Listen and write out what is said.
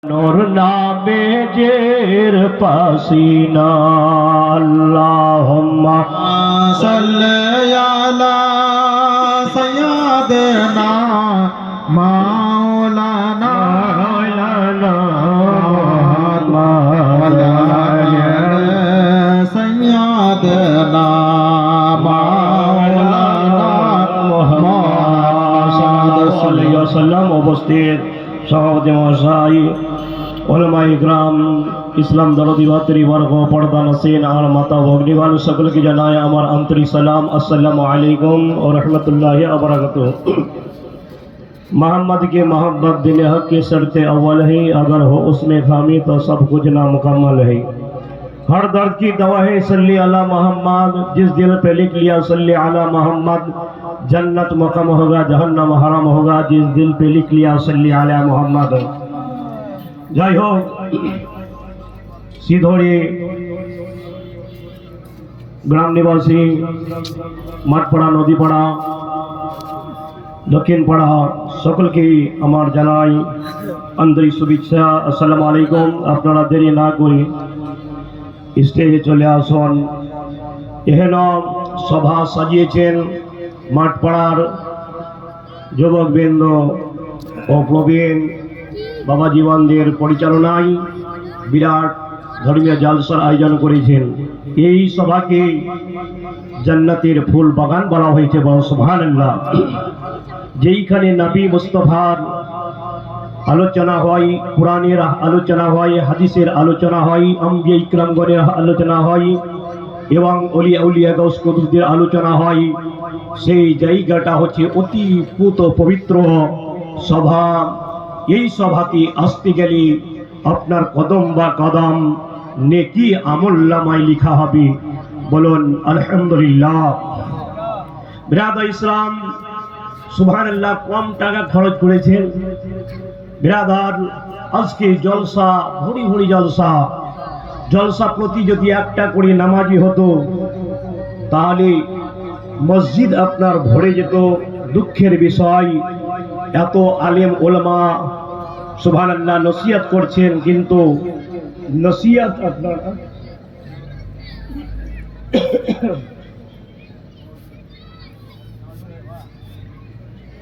নূর নামে জের পাসিনা আল্লাহুম্মা সাল্লি আলা সাইয়্যিদিনা মাওলানা সাইয়্যিদিনা মাওলানা মুহাম্মদ সাল্লাল্লাহু আলাইহি ওয়াসাল্লাম। উপস্থিত সভাপতি মহাশয়, ওলামায়ে ইকরাম, ইসলাম দরদি ভাতৃ বর্গ, পর্দা নসীন আর মাতা ভগ্নীগণ, সকলকে জানায় আমার আন্তরিক সালাম। अस्सलामु अलैकुम और रहमतुल्लाहि व बरकातुहू। मोहम्मद की मोहब्बत दिल हक की शर्त अव्वल है, अगर हो उसमें खामी तो सब कुछ नामुकम्मल है। हर दर्द की दवा है सल्ली अला मोहम्मद, जिस दिल पे लिख लिया सल्ली अला मोहम्मद, जन्नत मकाम होगा जहन्नम हराम होगा। जिस दिल पे लिख लिया सल्ली अला मोहम्मद। যাই হোক, সিধড়ি গ্রাম নিবাসী, মাঠপাড়া, নদীপাড়া, দক্ষিণপাড়া সকলকেই আমার জানাই আন্তরিক শুভেচ্ছা। আসসালামু আলাইকুম। আপনারা দেরি না করে স্টেজে চলে আসুন। এহেন সভা সাজিয়েছেন মাঠপাড়ার যুবকবৃন্দ ও প্রবীণ বাবা জীবনদের পরিচালনায় বিরাট ধর্মীয় জালসার আয়োজন করেছেন। এই সভাকে জান্নাতের ফুল বাগান বলা হয়েছে, বলো সুবহানাল্লাহ। যেইখানে নবী মুস্তাফার আলোচনা হয়, কোরআনের আলোচনা হয়, হাদিসের আলোচনা হয়, আম্বিয়া ইকরামগণের আলোচনা হয় এবং ওলিয়া উলিয়া গাউস কুতুবদের আলোচনা হয়, সেই জায়গাটা হচ্ছে অতি পুত পবিত্র সভা। এই সভাতে আসতে গেলে আপনার কদম বা কদম নেকি আমলনামায় লেখা হবে। বলুন আলহামদুলিল্লাহ। বিরাদর ইসলাম, সুবহানাল্লাহ। কম টাকা খরচ করেছেন বিরাদর। আজকে জলসা, ভরি ভরি জলসা। জলসা প্রতি যদি একটা করে নামাজি হতো তাহলে মসজিদ আপনার ভরে যেত। দুঃখের বিষয়, এত আলেম ওলামা সুবহানাল্লাহ নসিহত করছেন, কিন্তু নসিহত আপনার